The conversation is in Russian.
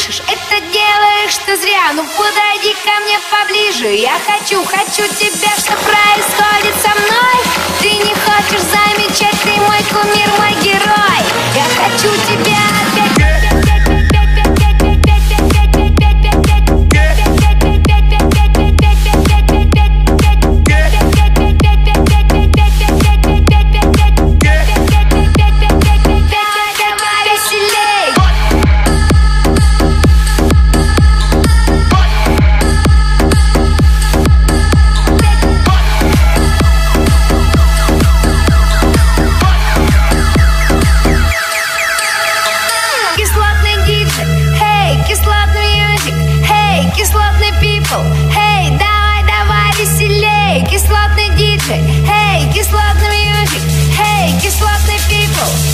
слышишь, это делаешь ты зря. Ну подойди ко мне поближе. Я хочу тебя, что происходит со мной. Ты не хочешь замечать, ты мой кумир, мой герой. Я хочу тебя опять. Hey, давай веселей, кислотный диджей. Hey, кислотный мьюзик. Hey, кислотный people.